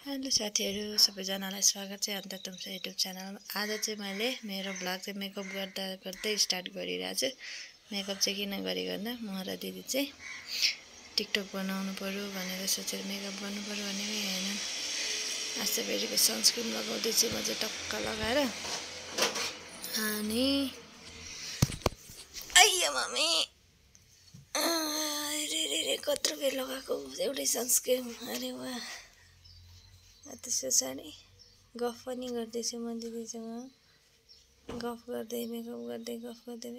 Hello साथीहरु सबैजनालाई स्वागत छ अन्त तुमसे युट्युब च्यानलमा। आज चाहिँ मैले मेरो ब्लग चाहिँ मेकअप गर्दै स्टार्ट गरिरहेको छु। मेकअप चाहिँ किन गरेको भन्दा म र दिदी चाहिँ टिकटक बनाउनु पर्यो भनेर सोचेर मेकअप गर्नु पर्यो भनेको हैन। आस्तेभेरीको सनस्क्रिन लगाउँदै छु म चाहिँ टक्क लगाएर। अनि आइया मम्मी रे कत्रो बेर लगाएको एउटै सनस्क्रिन। अरे वाह त्यसो छ नि। गफ पनि गर्दैछु म दिदीसँग। गफ गर्दै मेकअप गर्दै गफ गर्दै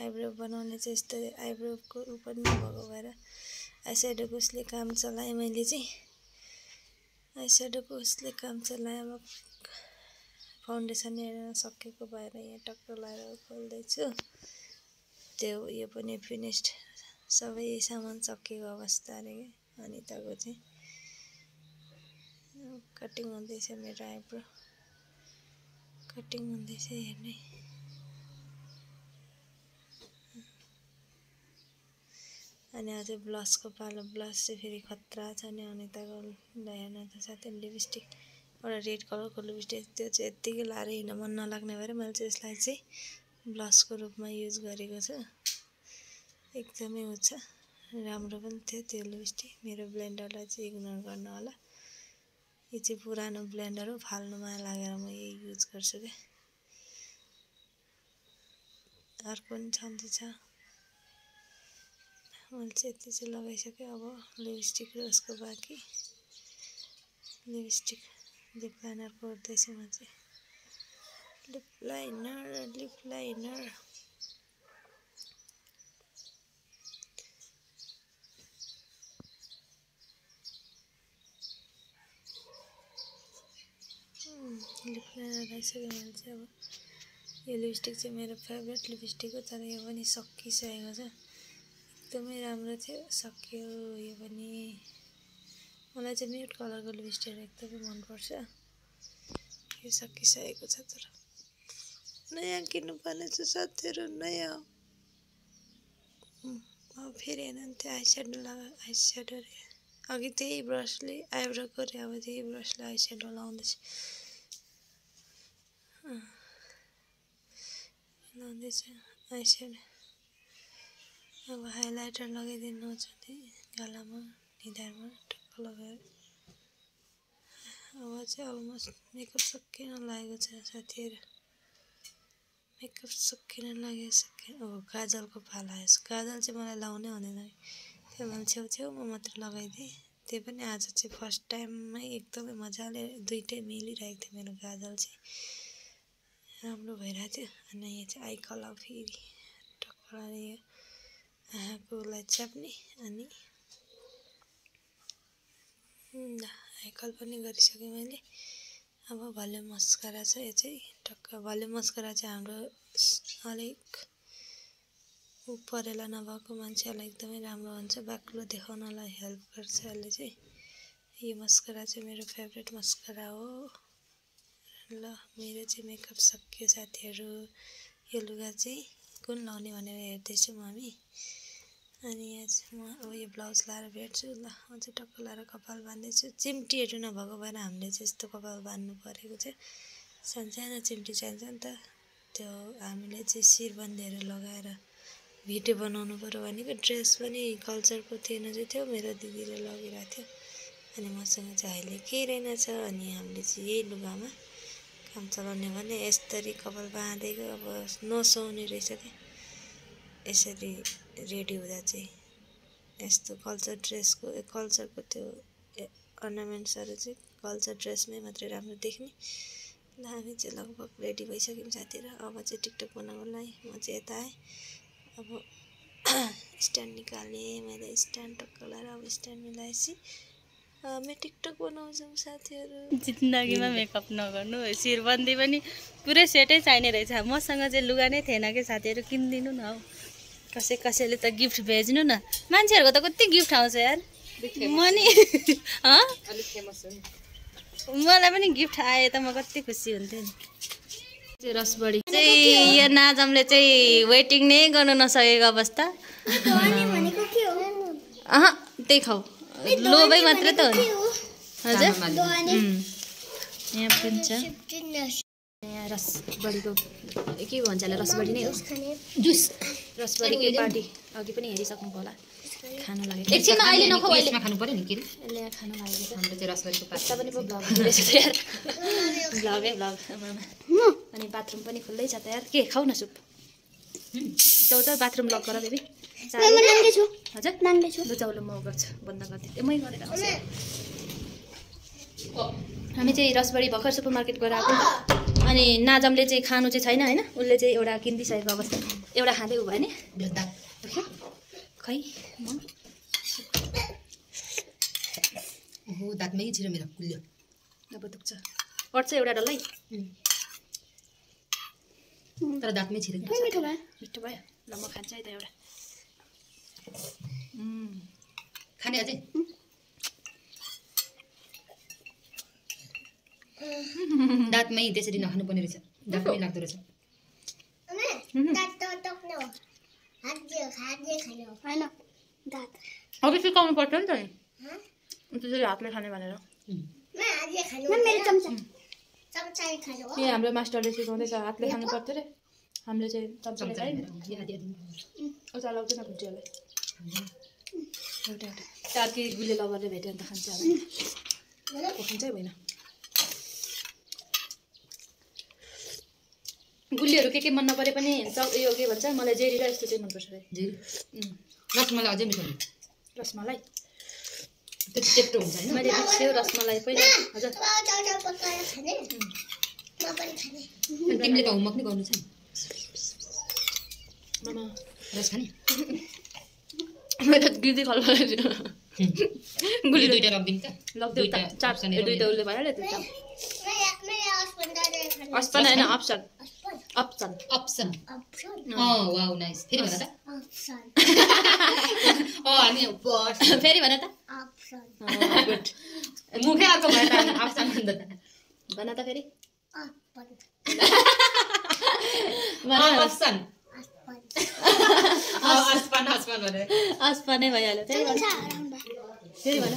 आइब्रो बनाउने चाहिँ यस्तो आइब्रोको पनि नभएको भएर आइस्याडोको उसले काम चलाएँ मैले चाहिँ। आइस्याडोको उसले काम चलाएँ। अब फाउन्डेसन हेर्न सकेको भएर यहाँ टक्क लगाएर खोल्दैछु। त्यो यो पनि फिनिस्ड सबै सामान सकिएको अवस्था रे। अनिताको चाहिँ कटिङ हुँदैछ मेरो आइब्रो। कटिङ हुँदैछ हेर्ने। अनि अझै ब्लसको पालो। ब्लस चाहिँ फेरि खतरा छ नि अनिताको। हेर्न त साथै लिपस्टिक एउटा रेड कलरको लिपस्टिक त्यो चाहिँ यत्तिकै लाएर हिँड्न मन नलाग्ने भएर मैले चाहिँ यसलाई चाहिँ ब्लसको रूपमा युज गरेको छु। एकदमै उ छ राम्रो पनि थियो त्यो लिपस्टिक। मेरो ब्लेन्डरलाई चाहिँ इग्नोर गर्नु होला। यो चाहिँ पुरानो ब्लेन्डर हो, फाल्नु माया लागेर म यही युज गर्छु के। अर्को पनि छँदैछ। मैले चाहिँ यति चाहिँ लगाइसकेँ। अब लिपस्टिक र उसको बाँकी लिपस्टिक लिप लाइनर कोर्दैछु म चाहिँ। लिप लाइनर लगाइसकेँ मैले चाहिँ। अब यो लिपस्टिक चाहिँ मेरो फेभरेट लिपस्टिक हो, तर यो पनि सकिसकेको छ। एकदमै राम्रो थियो, सकियो यो पनि। मलाई चाहिँ म्युट कलरको लिपस्टिक एकदमै मनपर्छ। यो सकिसकेको छ, तर नयाँ किन्नुपर्ने छ साथीहरु। नयाँ अब फेरि हेर्नु त्यो आइस्याडो अघि त्यही ब्रसले आइब्रो गरे। अब त्यही ब्रसले आइस्याडो लाउँदैछु। लाउँदैछु आइस्याडो। अब हाइलाइटर लगाइदिनु छ गालामा निधारमा टक्क लगाएर। अब चाहिँ अलमोस्ट मेकअप सकिन लागेको छ साथीहरु। मेकअप सकिन लागेको। अब काजलको पाला आएछ। काजल चाहिँ मलाई लाउनै हुँदैन। त्यो मैले छेउछेउमा मात्र लगाइदिएँ। त्यो पनि आज चाहिँ फर्स्ट टाइममै एकदमै मजाले दुईटै मिलिरहेको थियो मेरो काजल चाहिँ। राम्रो भइरहेको थियो। अनि यो चाहिँ आई कलर फेरि टक्क लगाएर आँखाकोलाई च्याप्ने। अनि आइकल पनि गरिसकेँ मैले। अब भोल्युम मस्कारा छ। यो चाहिँ टक्क भोल्युम मस्कारा चाहिँ हाम्रो अलिक परेला नभएको मान्छेहरूलाई एकदमै राम्रो हुन्छ। बाक्लो देखाउनलाई हेल्प गर्छ यसले चाहिँ। यो मस्कारा चाहिँ मेरो फेभरेट मस्कारा हो। ल मेरो चाहिँ मेकअप सकियो साथीहरु। यो लुगा चाहिँ कुन लाउने भनेर हेर्दैछु मम्मी। अनि यहाँ चाहिँ म अब यो ब्लाउज लाएर भेट्छु। ल म चाहिँ टक्क लाएर कपाल बान्दैछु। चिम्टीहरू नभएको भएर हामीले चाहिँ यस्तो कपाल बान्नु परेको चाहिँ। सानो चिम्टी चाहिन्छ नि त। त्यो हामीले चाहिँ शिरबन्दीहरू लगाएर भिडियो बनाउनु पर्यो भनेको। ड्रेस पनि कल्चरको थिएन चाहिँ थियो, मेरो दिदीले लगिरहेको थियो। अनि मसँग चाहिँ अहिले केही रहेनछ। अनि हामीले चाहिँ यही लुगामा काम चलाउने भने यसरी कपाल बाँधेको। अब नसुहाउने रहेछ कि यसरी रेडी हुँदा चाहिँ। यस्तो कल्चर ड्रेसको कल्चरको त्यो अर्नामेन्ट्सहरू चाहिँ कल्चर ड्रेसमै मात्रै राम्रो देख्ने। ल हामी चाहिँ लगभग रेडी भइसक्यौँ साथीहरु। अब चाहिँ टिकटक बनाउनलाई म चाहिँ यता आएँ। अब स्ट्यान्ड निकालेँ मैले। स्ट्यान्ड टक्क लगाएर अब स्ट्यान्ड मिलाएपछि हामी टिकटक बनाउँछौँ साथीहरु। जिन्दगीमा मेकअप नगर्नु। शिरबन्दी पनि पुरै सेटै चाहिने रहेछ। मसँग चाहिँ लुगा नै थिएन के साथीहरु। किनिदिनु न हौ। कसैले त गिफ्ट भेज्नु न। मान्छेहरूको त कति गिफ्ट आउँछ यार। मनी अलि फेमस हो नि। मलाई पनि गिफ्ट आए त म कति खुसी हुन्थे नि। रसबडी चाहिँ यो नाजमले चाहिँ वेटिङ नै गर्न नसकेको अवस्था। त्यही खाऊ। लोभै मात्रै त हो नि। हजुर यहाँ पनि छ यहाँ रसबडीको के भन्छ होला रसबडी नै हो जुस रसबडीको पार्टी अघि पनि हेरिसक्नु होला खानु लाग्यो एकछिनमा अहिले नखाऊ अहिले खानु पर्यो नि के यसले यहाँ खानु लागेको छ हाम्रो चाहिँ रसबडीको पास्ता पनि पो भ्लग हुँदैछ यार भ्लगै भ्लग अनि बाथरुम पनि खुल्लै छ त यार के खाऊ न सुप जाऊ त बाथरुम लक गर बेबी हजुर लु जाऊ ल म गर्छु बन्द गरिदिन्छु मै गरेर आउँछु हामी चाहिँ रसबडी भर्खर सुपर मार्केट गएर आएको नि त अनि नाजमले चाहिँ खानु चाहिँ छैन होइन उसले चाहिँ एउटा किनिदिइसकेको अवस्था एउटा खाँदै उ भयो नि खै म ओहो दाँतमै छिरो मेरो कुल्यो अब दुख्छ पर्छ एउटा डल्लै तर दाँतमै छिरो मिठो भयो ल म खान्छु है त एउटा खाने अझै दाँतमै त्यसरी नखानु पर्ने रहेछ दाँतमै लाग्दो रहेछ अब सिकाउनु पर्छ नि त त्यसरी हातले खाने भनेर यहाँ हाम्रो मास्टरले सिकाउँदैछ हातले खानु पर्थ्यो रे हामीले चाहिँ चम्चाले उता लाग्दैन भुटियालाई एउटा अर्कै गुले लबरले भेट्यो भने त खान्छ खान्छै होइन गुलिहरू के मन नपरे पनि यो के भन्छ मलाई जेरी र यस्तो चाहिँ मनपर्छ रे रसमलाई अझै मिठो रसमलाई त्यो चेप्टो हुन्छ होइन मैले बिर्स्यो रसमलाई पहिला हजुर तिमीले त होमवर्क नै गर्नु छ नि मामा रस खाने मैले गिर्दै खल गुली दुईटा लगिदिन्छ दुईटा चार दुईटा उसले भइहाल्यो दुईटा अस्पन होइन option option option wow nice फेरि भन त अनि फेरि भन त गुड मुखै अर्को भयो त अप्सन भन्दा त भन त फेरि अप्सन अस्पनै भइहाल्यो फेरि भन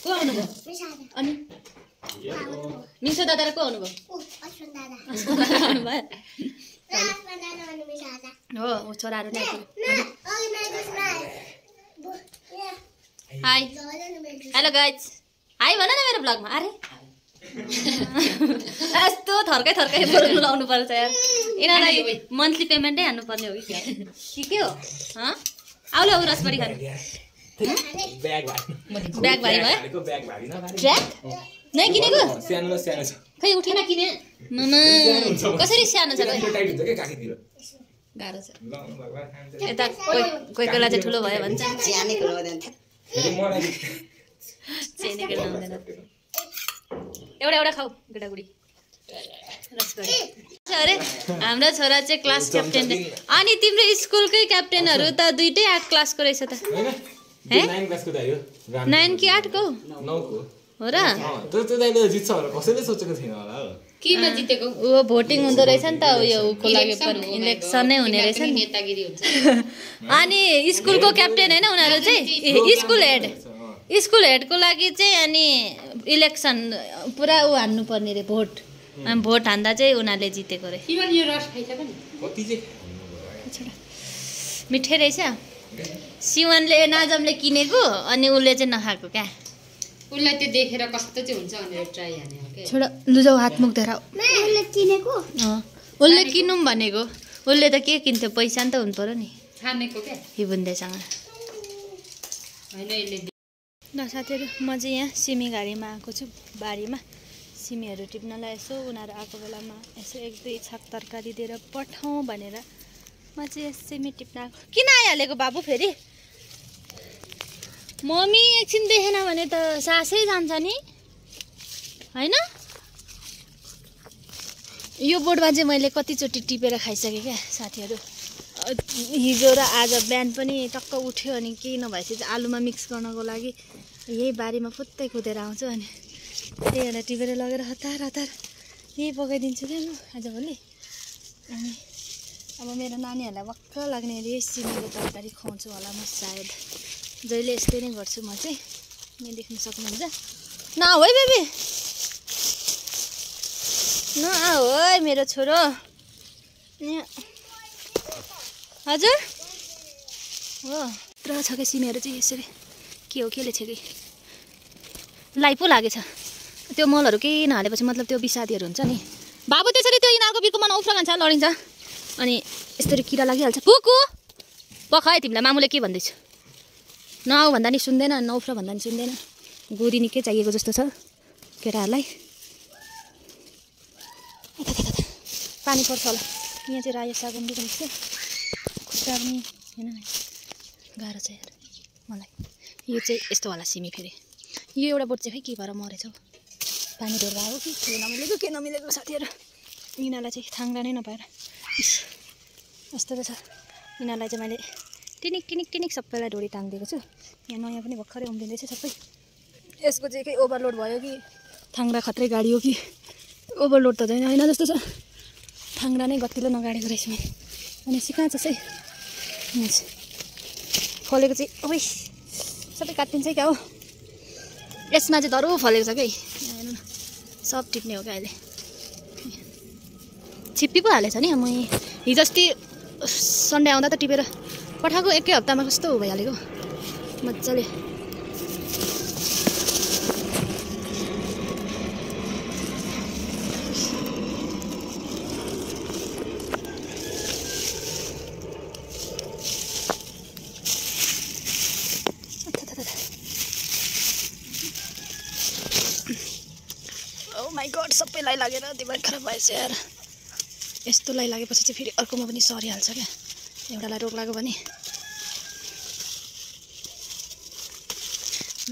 को आउनुभयो अनि मिसो दादा र को आउनुभयो हो छोराहरू नै हाई हेलो गाइज हाई भन न मेरो ब्लगमा अरे यस्तो थर्कै बोल्नु लाउनु पर्छ यार यिनीहरूलाई मन्थली पेमेन्टै हान्नुपर्ने हो कि के हो आउला ऊ रसबडी खानु ब्याग भारी भयो ट्र्याक नै किनेको खै उठेन किने मामा कसरी सानो छ गाह्रो छ यता कोही बेला चाहिँ ठुलो भयो भन्छ चेनेको नहुँदैन एउटा खाऊ गेटागुडी अरे हाम्रो छोरा चाहिँ क्लास क्याप्टेन अनि तिम्रो स्कुलकै क्याप्टेनहरू त दुइटै 8 क्लासको रहेछ त 9 कि 8 को हो र किन जितेको ऊ भोटिङ हुँदो रहेछ नि त उयो उको लागि इलेक्सन नै हुने रहेछ नि नेतागिरी हुन्छ अनि स्कुलको क्याप्टेन हैन उनीहरु चाहिँ स्कुल हेडको लागि चाहिँ अनि इलेक्सन पुरा उ हान्नु पर्ने रे भोट अनि भोट हान्दा चाहिँ उनीहरुले जितेको रे किन यो रस खाइछ पनि कति चाहिँ मिठै रहेछ सिवनले नाजमले किनेको अनि उले चाहिँ नखाएको क्या उलाई त्यो देखेर कस्तो चाहिँ हुन्छ भनेर ट्राई हाने हो के छोडा लुजाउ हात मुख धरा उले किनेको उले किनौँ भनेको उले त के किन्थ्यो पैसा नि त हुनु पर्यो नि खानेको के हिबुन्देसँग हैन यसले ल साथीहरु म चाहिँ यहाँ सिमी घारीमा आएको छु बारीमा सिमीहरू टिप्नलाई यसो उनीहरू आएको बेलामा यसो 1-2 छाक तरकारी दिएर पठाउँ भनेर म चाहिँ सिमी टिप्न आएको किन आइहालेको बाबु फेरि मम्मी एकछिन देखेन भने त सासै जान्छ नि हैन यो बोर्डमा चाहिँ मैले कतिचोटि टिपेर खाइसकेँ क्या साथीहरु हिजो र आज बिहान पनि टक्क उठ्यो अनि केही नभएपछि चाहिँ आलुमा मिक्स गर्नको लागि यही बारीमा फुत्तै कुदेर आउँछु अनि त्यही भएर टिपेर लगेर हतार हतार यही पकाइदिन्छु क्या म आजभोलि अनि अब मेरो नानीहरूलाई वक्क लाग्ने यही सिमीको तरकारी खुवाउँछु होला म सायद जहिले यस्तै नै गर्छु म चाहिँ यहाँ देख्न सक्नुहुन्छ नआऊ है बेबी, नआऊ है मेरो छोरो। हजुर हो तर छ कि सिमीहरू चाहिँ यसरी के हो केले छ कि लाई पो लागेछ। त्यो मलहरू केही नहालेपछि मतलब त्यो विषादीहरू हुन्छ नि बाबु, त्यसरी त्यो यिनीहरूको बिर्कोमा नउफ्र खान्छ लडिन्छ अनि यस्तरी किरा लागिहाल्छ। कुकु पख है तिमीलाई मामुले के भन्दैछ, नआऊ भन्दा नि सुन्दैन, नउफ्र भन्दा नि सुन्दैन। गोरी निकै चाहिएको जस्तो छ केटाहरूलाई। पानी पर्छ होला, यहाँ चाहिँ रायो साग उम्रिरहेको छ। खुट्टा पनि होइन गाह्रो छ यार मलाई। यो चाहिँ यस्तो होला सिमी, फेरि यो एउटा बोट चाहिँ खै के भएर मरेछ हौ, पानी ढेर भयो कि के नमिलेको साथीहरू। यिनीहरूलाई चाहिँ थाङ्रा नै नपाएर यस्तो त छ। यिनीहरूलाई चाहिँ मैले टिनिक टिनिक टिनिक सबैलाई ढोडी ताङ्दिएको छु। यहाँ नयाँ पनि भर्खरै उम्रिँदैछ सबै। यसको चाहिँ केही ओभरलोड भयो कि थाङ्रा खत्रै गाडी हो कि ओभरलोड त होइन जस्तो छ। थाङ्रा नै गतिलो नगाडेको रहेछ मैले। अनि सिकान्छ चाहिँ फलेको चाहिँ अब सबै काटिन्छ क्या हो। यसमा चाहिँ धरो फलेको छ कि हेर्नु न, सब टिप्ने हो क्या अहिले। छिप्पी पो हालेछ नि। म हिजो अस्ति सन्डे आउँदा त टिपेर पठाएको, एकै हप्तामा कस्तो भइहालेको मजाले। ओ माई गड, सबै लाई लागेर दिमाग खराब भएछ यार। यस्तो लाई लागेपछि चाहिँ फेरि अर्कोमा पनि सरिहाल्छ क्या। एउटालाई रोग लाग्यो भने।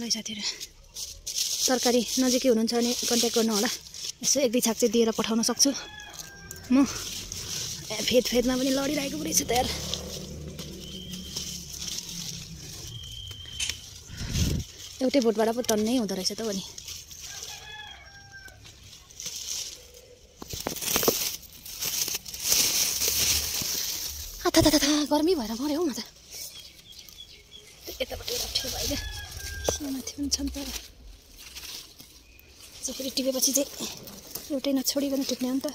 ल साथीहरू, तरकारी नजिकै हुनुहुन्छ भने कन्ट्याक्ट गर्नु होला। यसो एक दुई छाक चाहिँ दिएर पठाउन सक्छु म। फेदमा पनि लडिरहेको रहेछ त यार। एउटै बोटबाट पो टन्नै हुँदो रहेछ त भने। गर्मी भएर मऱ्यो हौ म त। यतापट्टि राख्यो भाइले माथि पनि छ नि त। फेरि टिपेपछि चाहिँ एउटै नछोडिकन टिप्ने हो नि त।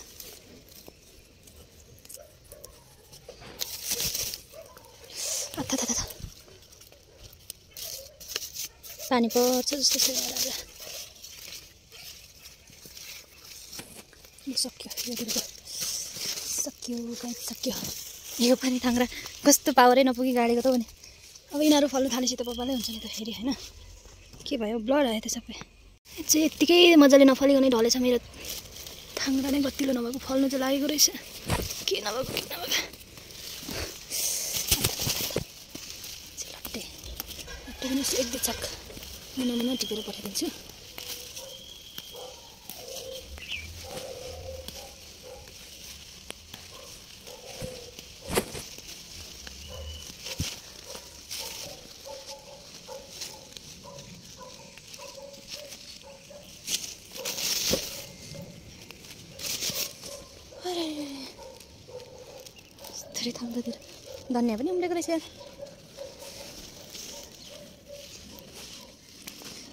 पानी पर्छ जस्तो छ आज। सक्यो गाई सक्यो। यो पानी थाङ्रा कस्तो पावरै नपुगी गाडेको त भने। अब यिनीहरू फल्नु थालेपछि त बबालै हुन्छ नि त फेरि होइन। के भयो ब्लड आयो त सबै चाहिँ यत्तिकै मजाले नफलिकनै ढलेछ मेरो थाङ्रा नै गतिलो नभएको फल्नु चाहिँ लागेको रहेछ। के नभएको लट्टे पनि एक दुई छाक मुना टिपेर पठाइदिन्छु। थोरै थाम्दातिर धनियाँ पनि उम्रेको रहेछ यार।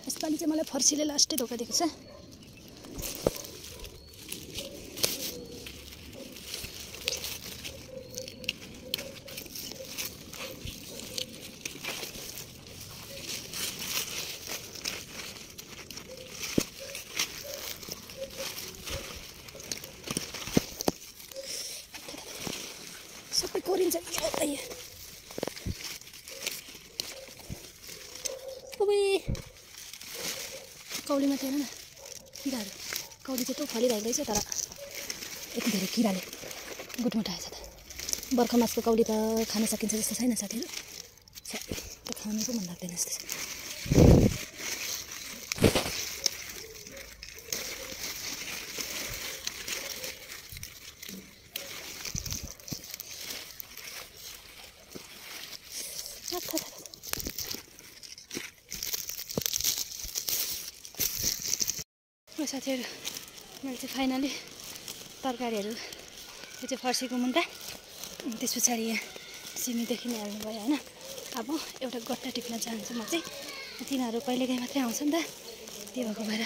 यसपालि चाहिँ मलाई फर्सीले लास्टै धोका दिएको छ। सबै कोरिन्छ कौलीमा थिएन न किराहरू। कौली चाहिँ त फलिरहेको रहेछ तर यति धेरै किराले गुटमुटाएछ त। बर्खा मासको कौली त खान सकिन्छ जस्तो छैन साथीहरू। त खानु पो मन लाग्दैन जस्तो छ। साथीहरू मैले चाहिँ फाइनली तरकारीहरू यो चाहिँ फर्सीको मुन्टा त्यस पछाडि यहाँ सिमीदेखि नै हाल्नु भयो होइन। अब एउटा गट्टा टिप्न चाहन्छु म चाहिँ। तिनीहरू कहिलेकाहीँ मात्रै आउँछ नि त, त्यही भएको भएर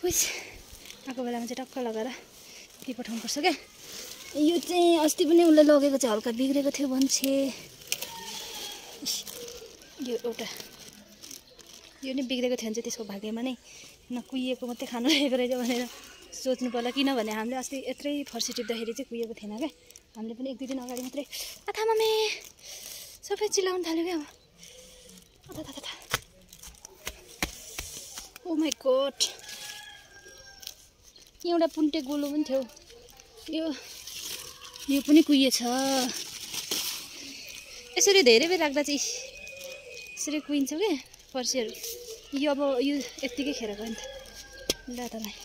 उइस आएको बेलामा चाहिँ टक्क लगाएर के पठाउनुपर्छ क्या। यो चाहिँ अस्ति पनि उसले लगेको चाहिँ हल्का बिग्रेको थियो भन्छे। यो एउटा यो नै बिग्रेको थियो भने चाहिँ त्यसको भाग्यमा नै नकुहिएको मात्रै खानु रहेको रहेछ भनेर सोच्नु पर्ला। किनभने हामीले अस्ति यत्रै फर्सी टिप्दाखेरि चाहिँ कुहिएको थिएन क्या। हामीले पनि 1-2 दिन अगाडि मात्रै आथा मम्मी सबै चिल्लाउनु थाल्यो क्या। अब अथा ओ माई गॉड एउटा पुन्टे गोलो पनि थियो। यो पनि कुहिएछ। यसरी धेरै बेर राख्दा चाहिँ यसरी कुहिन्छ क्या फर्सीहरू। यो अब यो यत्तिकै खेर गयो नि त। ल तँलाई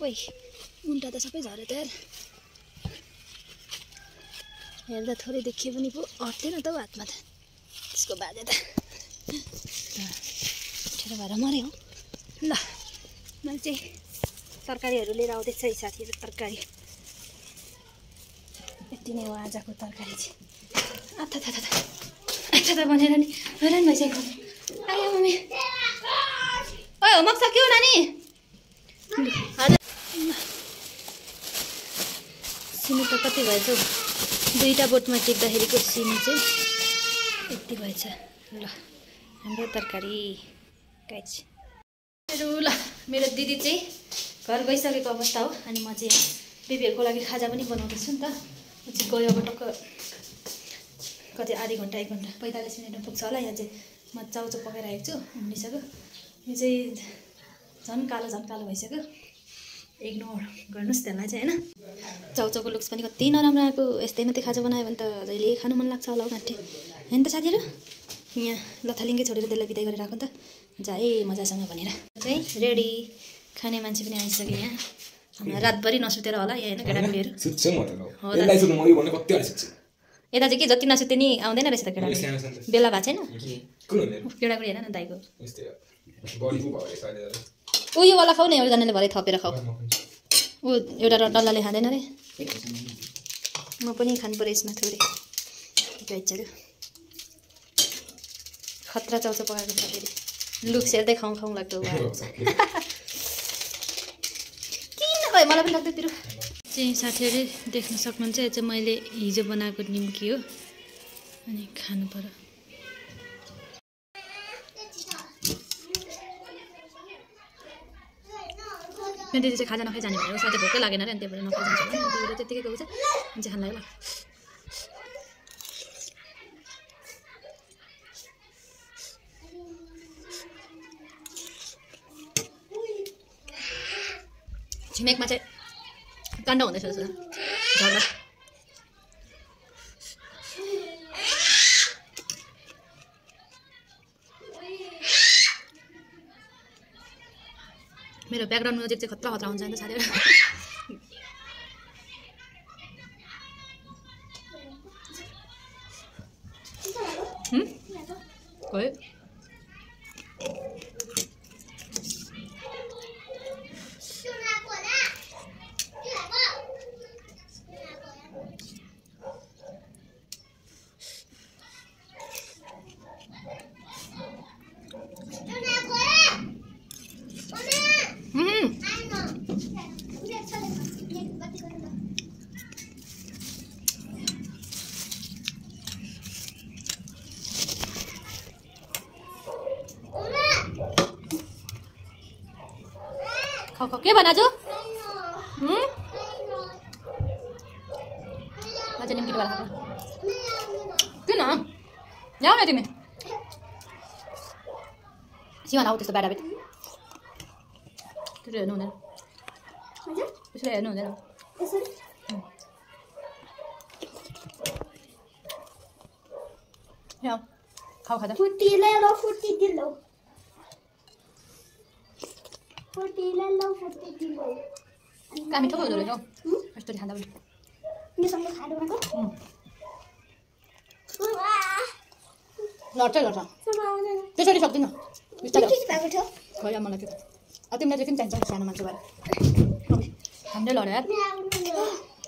ओइ मुन्टा त सबै झऱ्यो त यार। हेर्दा थोरै देखिए पनि पो अट्थेन त हातमा त त्यसको बाजे त ठेर भएर मऱ्यो। ल मैले चाहिँ तरकारीहरू लिएर आउँदैछ है साथीहरू। तरकारी यति नै हो आजको तरकारी चाहिँ। आथा भनेर नि हैरान भइसकेको। आयो मम्मी ओइ होमवर्क सक्यो नानी? हजुर सिमी त कति भएछ हौ? 2टा बोटमा टिप्दाखेरिको सिमी चाहिँ यति भएछ। ल हाम्रो तरकारी गाइस। ल मेरो दिदी चाहिँ घर गइसकेको अवस्था हो। अनि म चाहिँ बेबीहरूको लागि खाजा पनि बनाउँदैछु नि त। म चाहिँ गयो अब टक्क कति आधी घन्टा 1 घन्टा 45 मिनटमा पुग्छ होला। यहाँ चाहिँ म चाउचाउ पकाइरहेको छु उम्लिसक्यो। यो चाहिँ झन् कालो भइसक्यो। इग्नोर गर्नुहोस् त्यसलाई चाहिँ होइन। चाउचाउको लुक्स पनि कति नराम्रो आएको। यस्तै मात्रै खाजा बनायो भने त जहिले खानु मन लाग्छ होला हौ गाँठे होइन त साथीहरू। यहाँ लथालिङ्गै छोडेर त्यसलाई बिदाई गरेर राख्नु त जाए मजासँग भनेर चाहिँ रेडी। खाने मान्छे पनि आइसक्यो यहाँ। रातभरि नसुतेर होला यहाँ होइन केटाकेटीहरू। यता चाहिँ के जति नसुते नि आउँदैन रहेछ त केटाकेटी। बेला भएको छैन केटाकेटी हेर न दाइको। उयोवाला खाऊ न एउटाजनाले भरे थपेर खाऊ। ऊ एउटा डल्लाले खाँदैन अरे। म पनि खानु पऱ्यो यसमा थोरै गाइजहरू। खतरा चाउचाउ पकाएको छ फेरि। लुक्स हेर्दै खाउँ लाग्दो किन भयो मलाई पनि लाग्दै तिरो चाहिँ साथीहरूले देख्न सक्नुहुन्छ। यो चाहिँ मैले हिजो बनाएको निम्की हो। अनि खानु पर्यो। मेरो दिदी चाहिँ खाजा नखाइ जाने भनेको साथै भोकै लागेन अरे। अनि त्यही भएर नखाइ जान्छ होला। अनि त्यही भएर त्यत्तिकै गएको छ। अनि चाहिँ खान लाग्यो। ल छिमेकमा चाहिँ काण्ड हुँदैछ जस्तो झर्दा। मेरो ब्याकग्राउन्ड म्युजिक चाहिँ खतरा हुन्छ नि त साथीहरू। गयो खाऊ के बनाजु? अझै निम्की वाला खाऊ। किन ल्याऊ न तिमी। सिमा लाऊ त्यस्तो ब्याड त्यसरी हेर्नु हुँदैन। त्यसरी हेर्नु हुँदैन। ल्याऊ खाऊ खाजा। कहाँ मिठो हुँदो रहेछ हौ यस्तो खाँदा पनि। लड्छ त्यसरी सक्दिनँ खै मलाई त्यो तिमीलाई चाहिँ किन चाहिन्छ सानो मान्छे भएर हाम्रै लड्यो यार।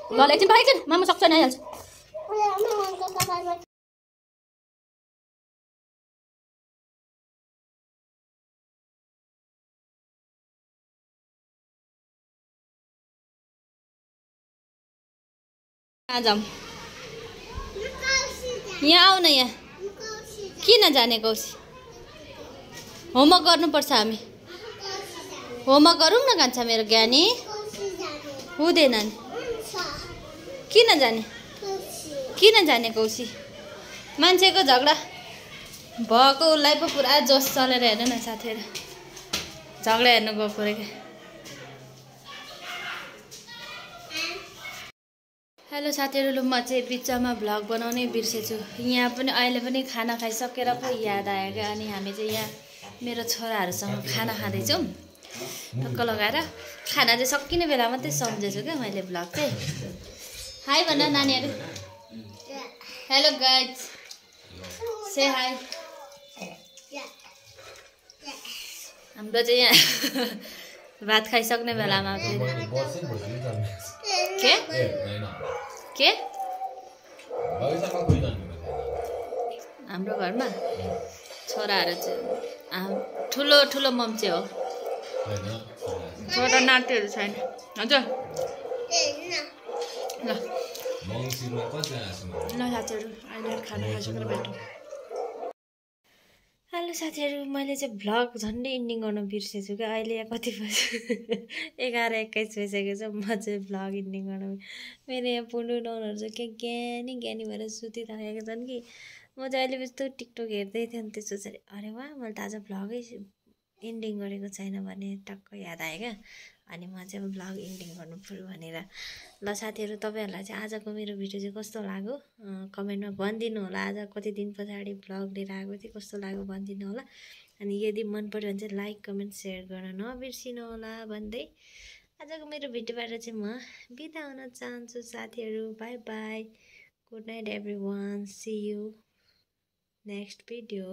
ल एकछिन मामा सक्छ नि आइहाल्छ जाऊँ यहाँ आऊ न यहाँ किन जाने कौशी होमवर्क गर्नुपर्छ हामी होमवर्क गरौँ न कान्छा मेरो ज्ञानी हुँदैन नि किन जाने कौशी मान्छेको झगडा भएको उसलाई पो पुरा जोस चलेर हेर्नु न साथीहरू झगडा हेर्नु गएको पऱ्यो क्या हेलो साथीहरू ल म चाहिँ बिचमा भ्लग बनाउनै बिर्सेछु यहाँ पनि अहिले पनि खाना खाइसकेर पो याद आयो क्या अनि हामी चाहिँ यहाँ मेरो छोराहरूसँग खाना खाँदैछौँ टक्क लगाएर खाना चाहिँ सकिने बेला मात्रै सम्झेछु क्या मैले भ्लग चाहिँ हाई भन नानीहरू हेलो गाइज से हाई हाम्रो चाहिँ यहाँ भात खाइसक्ने बेलामा के हाम्रो घरमा छोराहरू चाहिँ ठुलो मम्चे हो छोरा नातिहरू छैन हजुर ल साथीहरू अहिले खाना खाइसकेर भेटौँ हेलो साथीहरू मैले चाहिँ भ्लग झन्डै इन्डिङ गर्न बिर्सेछु क्या अहिले यहाँ कति बज्यो 11:21 भइसकेको छ म चाहिँ भ्लग इन्डिङ गर्न मेरो यहाँ पुन्डु नौनहरू चाहिँ के ज्ञानी भएर सुतिराखेका छन् कि म चाहिँ अहिले यस्तो टिकटक हेर्दै थिएँ अनि त्यो सोचेर अरे वाह मैले त आज भ्लगै इन्डिङ गरेको छैन भने टक्क याद आयो क्या अनि म चाहिँ अब भ्लग इन्डिङ गर्नु पर्यो भनेर ल साथीहरू तपाईँहरूलाई चाहिँ आजको मेरो भिडियो चाहिँ कस्तो लाग्यो कमेन्टमा भनिदिनु होला आज कति दिन पछाडि भ्लग लिएर आएको थिएँ कस्तो लाग्यो भनिदिनु होला अनि यदि मन पर्यो भने चाहिँ लाइक कमेन्ट सेयर गर्न नबिर्सिनु होला भन्दै आजको मेरो भिडियोबाट चाहिँ म बिदा हुन चाहन्छु साथीहरू bye bye good night everyone see you next video